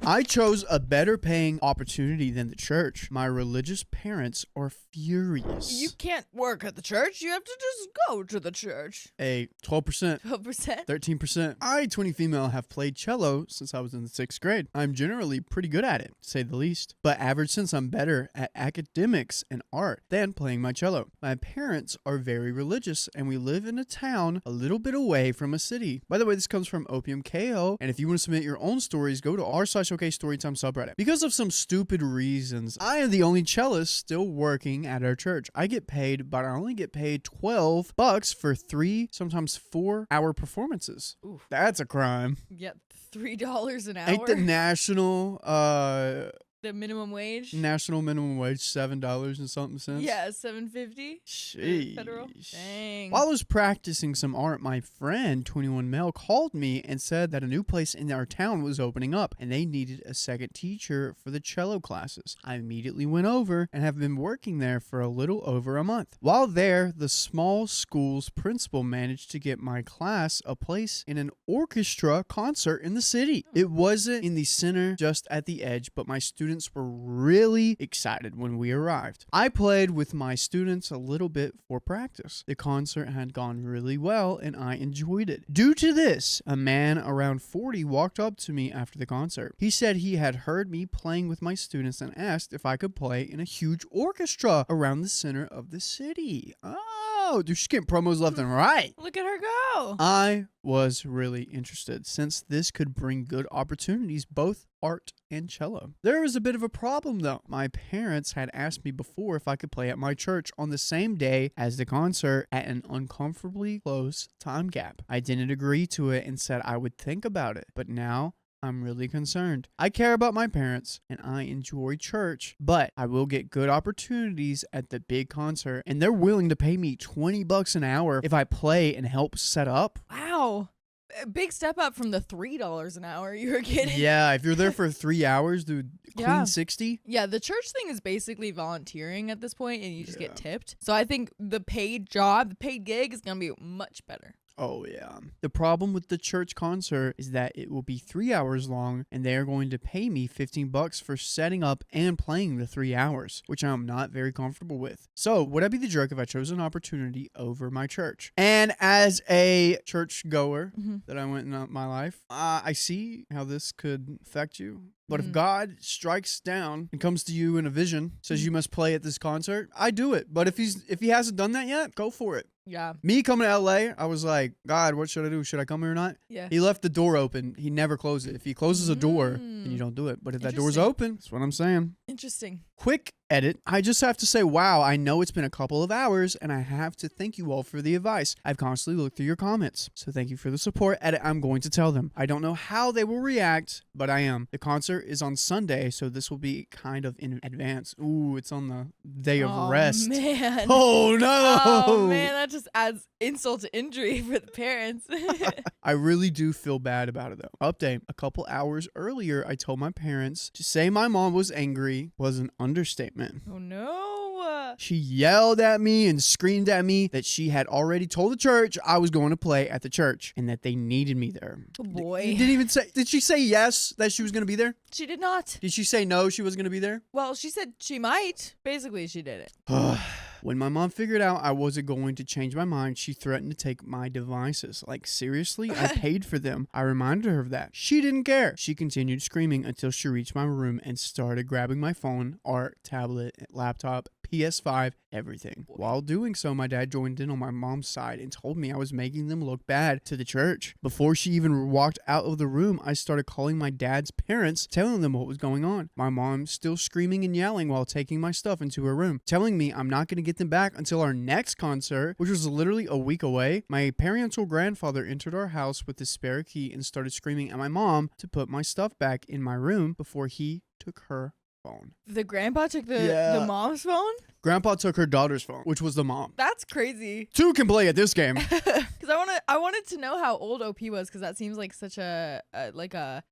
I chose a better paying opportunity than the church. My religious parents are furious. You can't work at the church. You have to just go to the church. 12%. 12%? 13%. I, 20 female, have played cello since I was in the 6th grade. I'm generally pretty good at it, to say the least. But average since I'm better at academics and art than playing my cello. My parents are very religious and we live in a town a little bit away from a city. By the way, this comes from Opium KO. And if you want to submit your own stories, go to r/OK Storytime subreddit. Because of some stupid reasons, I am the only cellist still working at our church. I get paid, but I only get paid $12 for 3, sometimes 4-hour performances. Oof. That's a crime. Yeah, $3 an hour. Ain't the national the minimum wage? national minimum wage $7 and something cents? Yeah, $7.50. Sheesh. Federal. Dang. While I was practicing some art, my friend, 21 Mel, called me and said that a new place in our town was opening up and they needed a second teacher for the cello classes. I immediately went over and have been working there for a little over a month. While there, the small school's principal managed to get my class a place in an orchestra concert in the city. It wasn't in the center, just at the edge, but my students were really excited when we arrived. I played with my students a little bit for practice. The concert had gone really well and I enjoyed it. Due to this, a man around 40 walked up to me after the concert. He said he had heard me playing with my students and asked if I could play in a huge orchestra around the center of the city. Oh, dude, she's getting promos left and right. Look at her go. I was really interested since this could bring good opportunities, both art and cello. There was a bit of a problem though. My parents had asked me before if I could play at my church on the same day as the concert at an uncomfortably close time gap. I didn't agree to it and said I would think about it, but now I'm really concerned. I care about my parents and I enjoy church, but I will get good opportunities at the big concert and they're willing to pay me $20 an hour if I play and help set up. Wow. A big step up from the $3 an hour you were getting. Yeah, if you're there for 3 hours, dude, clean 60. Yeah, the church thing is basically volunteering at this point and you just get tipped. So I think the paid job, the paid gig is going to be much better. Oh, yeah. The problem with the church concert is that it will be 3 hours long and they are going to pay me $15 for setting up and playing the 3 hours, which I'm not very comfortable with. So, would I be the jerk if I chose an opportunity over my church? And as a church goer that I went in my life, I see how this could affect you. But if God strikes down and comes to you in a vision, says you must play at this concert, I do it. But if he hasn't done that yet, go for it. Yeah. Me coming to LA, I was like, God, what should I do? Should I come here or not? Yeah. He left the door open. He never closed it. If he closes a door, then you don't do it. But if that door's open, that's what I'm saying. Interesting. Quick edit. I just have to say, wow, I know it's been a couple of hours and I have to thank you all for the advice. I've constantly looked through your comments. So thank you for the support. Edit, I'm going to tell them. I don't know how they will react, but I am. The concert is on Sunday, so this will be kind of in advance. Ooh, it's on the day of rest. Man. Oh, no. Oh, man, that just adds insult to injury for the parents. I really do feel bad about it, though. Update. A couple hours earlier, I told my parents to say my mom was angry was an understatement. Oh, no. She yelled at me and screamed at me that she had already told the church I was going to play at the church and that they needed me there. Oh, boy. Didn't even say, did she say yes that she was going to be there? She did not. Did she say no she was going to be there? Well, she said she might. Basically, she did it. When my mom figured out I wasn't going to change my mind, she threatened to take my devices. Like, seriously? I paid for them. I reminded her of that. She didn't care. She continued screaming until she reached my room and started grabbing my phone, art, tablet, laptop, PS5, everything. While doing so, my dad joined in on my mom's side and told me I was making them look bad to the church. Before she even walked out of the room, I started calling my dad's parents, telling them what was going on. My mom still screaming and yelling while taking my stuff into her room, telling me I'm not going to get them back until our next concert, which was literally a week away. My parental grandfather entered our house with the spare key and started screaming at my mom to put my stuff back in my room before he took her phone. The grandpa took the mom's phone? Grandpa took her daughter's phone, which was the mom. That's crazy. Two can play at this game. Because I wanted to know how old OP was, because that seems like such a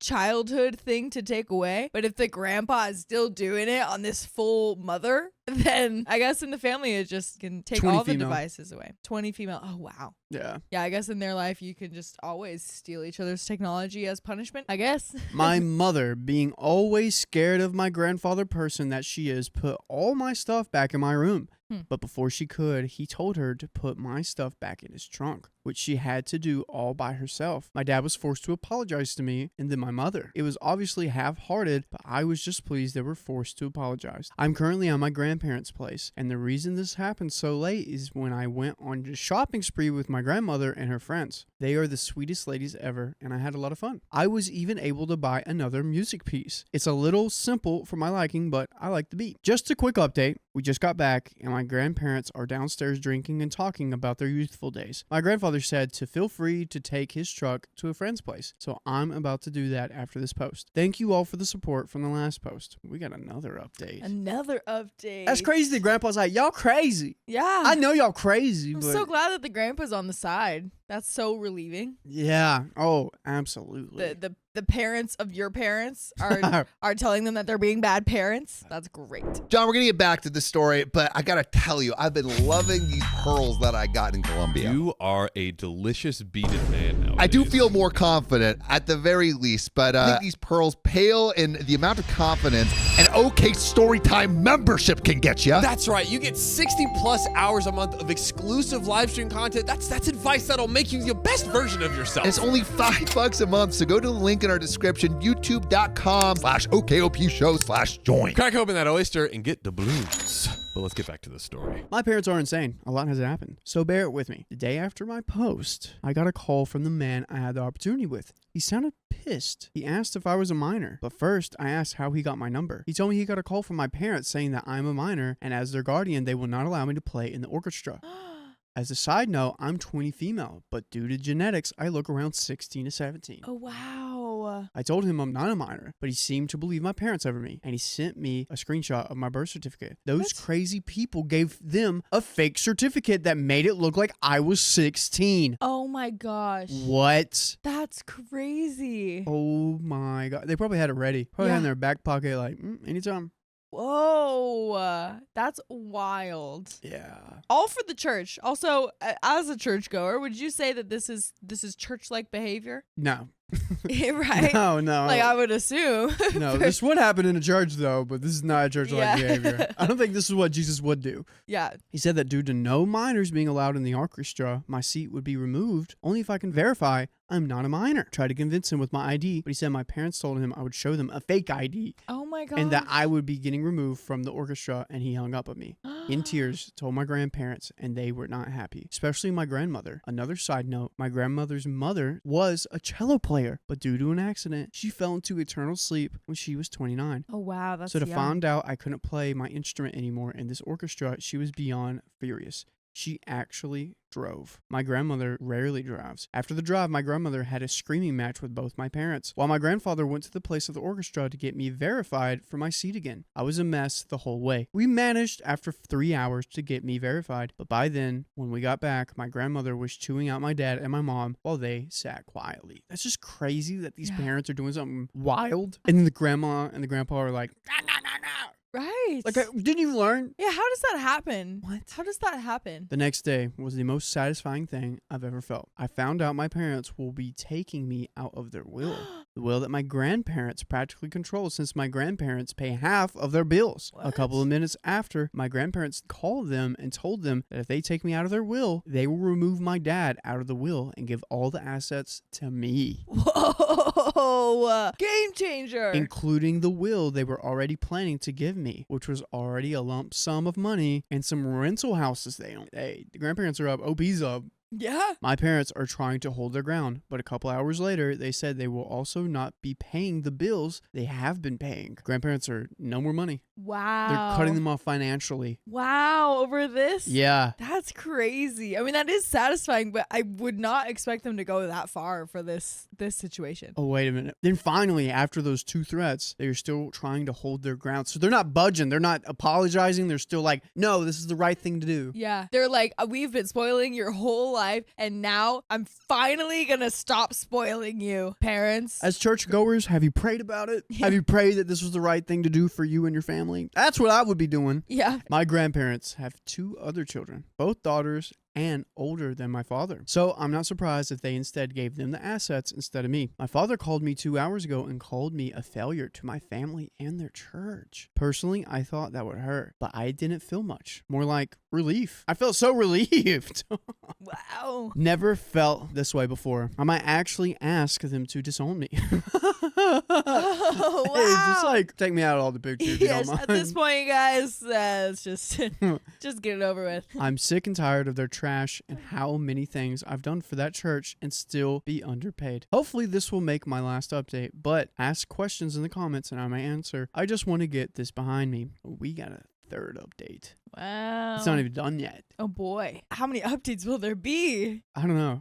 childhood thing to take away. But if the grandpa is still doing it on this full mother, then I guess in the family it just can take all the devices away. 20 female. Oh, wow. Yeah. Yeah, I guess in their life you can just always steal each other's technology as punishment, I guess. My mother, being always scared of my grandfather person that she is, put all my stuff back in my room. But before she could, he told her to put my stuff back in his trunk, which she had to do all by herself. My dad was forced to apologize to me and then my mother. It was obviously half-hearted, but I was just pleased they were forced to apologize. I'm currently on my grandparents' place, and the reason this happened so late is when I went on a shopping spree with my grandmother and her friends. They are the sweetest ladies ever, and I had a lot of fun. I was even able to buy another music piece. It's a little simple for my liking, but I like the beat. Just a quick update. We just got back, and my grandparents are downstairs drinking and talking about their youthful days. My grandfather said to feel free to take his truck to a friend's place, so I'm about to do that after this post. Thank you all for the support from the last post. We got another update. Another update. That's crazy that Grandpa's like, y'all crazy. Yeah. I know y'all crazy, I'm but... so glad that the grandpa's on the side. That's so relieving. Yeah. Oh, absolutely. The parents of your parents are telling them that they're being bad parents. That's great. John, we're going to get back to the story, but I got to tell you, I've been loving these pearls that I got in Colombia. You are a delicious beaded man now. I do feel more confident at the very least, but I think these pearls pale in the amount of confidence an OK Storytime membership can get you. That's right. You get 60 plus hours a month of exclusive live stream content. That's advice that'll make you the best version of yourself. And it's only $5 a month, so go to the link in our description, youtube.com/OKOP show/join. Crack open that oyster and get the blues. But let's get back to the story. My parents are insane. A lot has happened. So bear it with me. The day after my post, I got a call from the man I had the opportunity with. He sounded pissed. He asked if I was a minor. But first, I asked how he got my number. He told me he got a call from my parents saying that I'm a minor, and as their guardian, they will not allow me to play in the orchestra. As a side note, I'm 20 female, but due to genetics, I look around 16 to 17. Oh, wow. I told him I'm not a minor, but he seemed to believe my parents over me, and he sent me a screenshot of my birth certificate. Those crazy people gave them a fake certificate that made it look like I was 16. Oh my gosh. What? That's crazy. Oh my God. They probably had it ready. Probably had it in their back pocket, like, anytime. Whoa, that's wild. Yeah. All for the church. Also, as a churchgoer, would you say that this is church-like behavior? No. Right? No. Like, I would assume. No, this would happen in a church, though, but this is not a church-like behavior. I don't think this is what Jesus would do. Yeah. He said that due to no minors being allowed in the orchestra, my seat would be removed only if I can verify I'm not a minor. Tried to convince him with my ID, but he said my parents told him I would show them a fake ID. Oh my God. And that I would be getting removed from the orchestra, and he hung up on me. In tears, told my grandparents, and they were not happy, especially my grandmother. Another side note, my grandmother's mother was a cello player, but due to an accident, she fell into eternal sleep when she was 29. Oh, wow. That's so to young. find out I couldn't play my instrument anymore in this orchestra, she was beyond furious. She actually drove. My grandmother rarely drives. After the drive, my grandmother had a screaming match with both my parents, while my grandfather went to the place of the orchestra to get me verified for my seat again. I was a mess the whole way. We managed after 3 hours to get me verified, but by then, when we got back, my grandmother was chewing out my dad and my mom while they sat quietly. That's just crazy that these parents are doing something wild, and then the grandma and the grandpa are like, no. Right. Like, didn't you learn? Yeah, how does that happen? What? How does that happen? The next day was the most satisfying thing I've ever felt. I found out my parents will be taking me out of their will. The will that my grandparents practically control, since my grandparents pay half of their bills. What? A couple of minutes after, my grandparents called them and told them that if they take me out of their will, they will remove my dad out of the will and give all the assets to me. Whoa! Game changer! Including the will they were already planning to give me, which was already a lump sum of money and some rental houses they own. Hey, the grandparents are up. OP's up. Yeah. My parents are trying to hold their ground, but a couple hours later, they said they will also not be paying the bills they have been paying. Grandparents are no more money. Wow. They're cutting them off financially. Wow, over this? Yeah. That's crazy. I mean, that is satisfying, but I would not expect them to go that far for this situation. Oh, wait a minute. Then finally, after those 2 threats, they're still trying to hold their ground. So they're not budging. They're not apologizing. They're still like, no, this is the right thing to do. Yeah. They're like, we've been spoiling your whole life, and now I'm finally gonna stop spoiling you, parents. As churchgoers, have you prayed about it? Yeah. Have you prayed that this was the right thing to do for you and your family? That's what I would be doing. Yeah. My grandparents have 2 other children, both daughters and older than my father. So I'm not surprised if they instead gave them the assets instead of me. My father called me 2 hours ago and called me a failure to my family and their church. Personally, I thought that would hurt, but I didn't feel much. More like relief. I felt so relieved. Wow. Never felt this way before. I might actually ask them to disown me. Oh, wow. Hey, just like take me out of all the pictures. If you Yes, don't at this mind. point, guys, let's just get it over with. I'm sick and tired of their trash and how many things I've done for that church and still be underpaid. Hopefully this will make my last update, but ask questions in the comments and I may answer. I just want to get this behind me. We got a 3rd update. Wow. It's not even done yet. Oh boy. How many updates will there be? I don't know.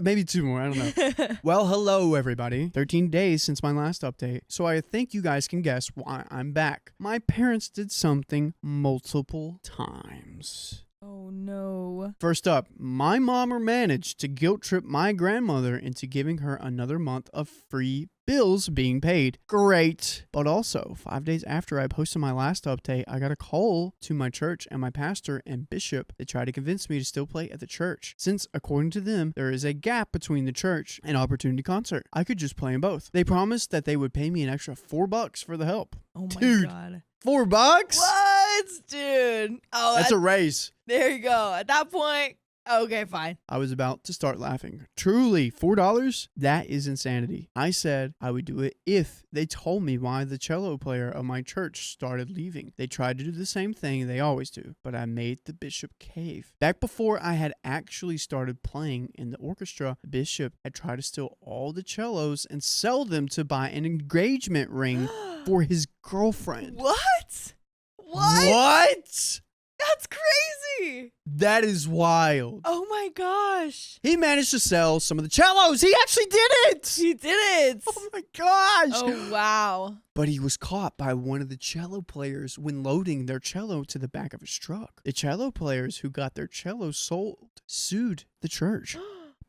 Maybe 2 more. I don't know. Well, hello, everybody. 13 days since my last update, so I think you guys can guess why I'm back. My parents did something multiple times. Oh no. First up, my mom managed to guilt trip my grandmother into giving her another month of free bills being paid. Great. But also, 5 days after I posted my last update, I got a call to my church and my pastor and bishop. They tried to convince me to still play at the church, since according to them, there is a gap between the church and Opportunity Concert. I could just play in both. They promised that they would pay me an extra $4 for the help. Oh my Dude. god. $4? What? Dude. Oh, That's a raise. there you go. At that point, okay, fine. I was about to start laughing. Truly, $4? That is insanity. I said I would do it if they told me why the cello player of my church started leaving. They tried to do the same thing they always do, but I made the bishop cave. Back before I had actually started playing in the orchestra, the bishop had tried to steal all the cellos and sell them to buy an engagement ring for his girlfriend. What? What? What? That's crazy. That is wild. Oh my gosh. He managed to sell some of the cellos. He actually did it. He did it. Oh my gosh. Oh wow. But he was caught by one of the cello players when loading their cello to the back of his truck. The cello players who got their cellos sold sued the church.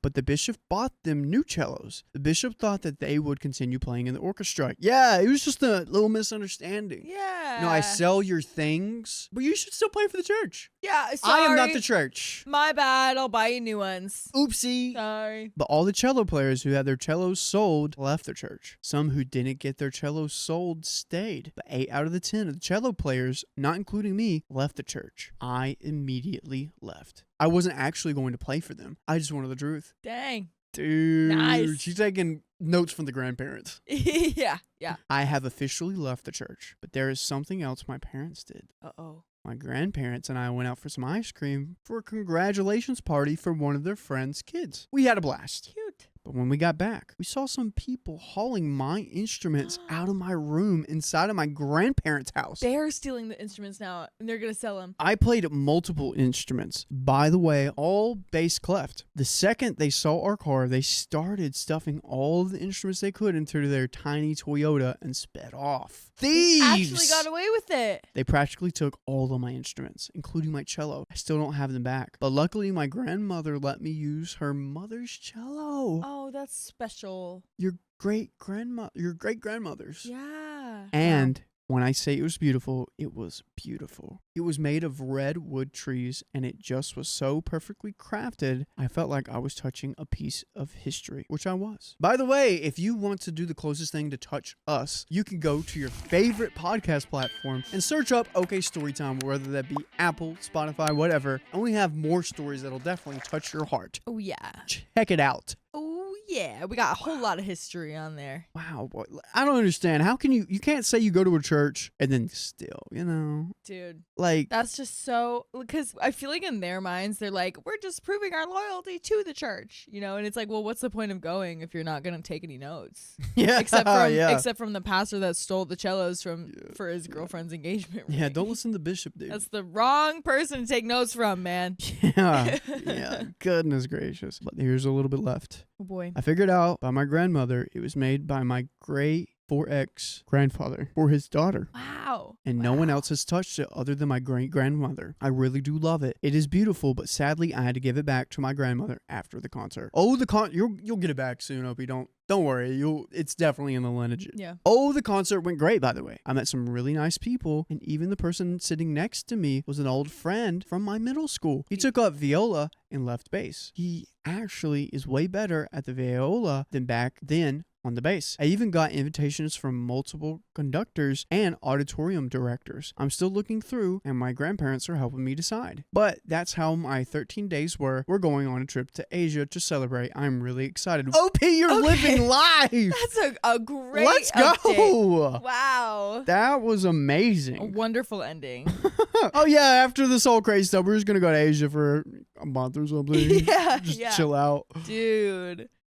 But the bishop bought them new cellos. The bishop thought that they would continue playing in the orchestra. Yeah, it was just a little misunderstanding. Yeah. No, I sell your things, but you should still play for the church. Yeah, sorry. I am not the church. My bad. I'll buy you new ones. Oopsie. Sorry. But all the cello players who had their cellos sold left the church. Some who didn't get their cellos sold stayed. But 8 out of the 10 of the cello players, not including me, left the church. I immediately left. I wasn't actually going to play for them. I just wanted the truth. Dang. Dude. Nice. She's taking notes from the grandparents. Yeah. Yeah. I have officially left the church. But there is something else my parents did. Uh-oh. My grandparents and I went out for some ice cream for a congratulations party for one of their friends' kids. We had a blast. Cute. But when we got back, we saw some people hauling my instruments out of my room inside of my grandparents' house. They're stealing the instruments now, and they're going to sell them. I played multiple instruments. By the way, all bass clef. The second they saw our car, they started stuffing all of the instruments they could into their tiny Toyota and sped off. Thieves! Actually got away with it. They practically took all of my instruments, including my cello. I still don't have them back. But luckily, my grandmother let me use her mother's cello. Oh, that's special. Your great-grandmother's. Yeah. And when I say it was beautiful, it was beautiful. It was made of red wood trees, and it just was so perfectly crafted, I felt like I was touching a piece of history, which I was. By the way, if you want to do the closest thing to touch us, you can go to your favorite podcast platform and search up OK Storytime, whether that be Apple, Spotify, whatever, and we have more stories that'll definitely touch your heart. Oh, yeah. Check it out. Oh, yeah. Yeah, we got a whole lot of history on there. Wow, boy. I don't understand. How can you can't say you go to a church and then still, Dude, like, that's just so, because I feel like in their minds, they're like, we're just proving our loyalty to the church, and it's like, well, what's the point of going if you're not going to take any notes? yeah, Except from the pastor that stole the cellos for his girlfriend's engagement ring. Yeah, don't listen to Bishop, dude. That's the wrong person to take notes from, man. Yeah, goodness gracious. But here's a little bit left. Oh boy. I figured out by my grandmother it was made by my great 4X grandfather for his daughter. Wow. And no one else has touched it other than my great grandmother. I really do love it. It is beautiful, but sadly I had to give it back to my grandmother after the concert. Oh, you'll get it back soon, Opie. Don't worry. It's definitely in the lineage. Yeah. Oh, the concert went great, by the way. I met some really nice people, and even the person sitting next to me was an old friend from my middle school. He took up viola and left bass. He actually is way better at the viola than back then on the bass. I even got invitations from multiple conductors and auditorium directors. I'm still looking through, and my grandparents are helping me decide. But that's how my 13 days were. We're going on a trip to Asia to celebrate. I'm really excited. OP, you're living life! That's a great Let's go! update. Wow. That was A amazing. wonderful ending. Oh yeah, after this whole crazy stuff, we're just gonna go to Asia for a month or something. Yeah, Just yeah. chill out. Dude.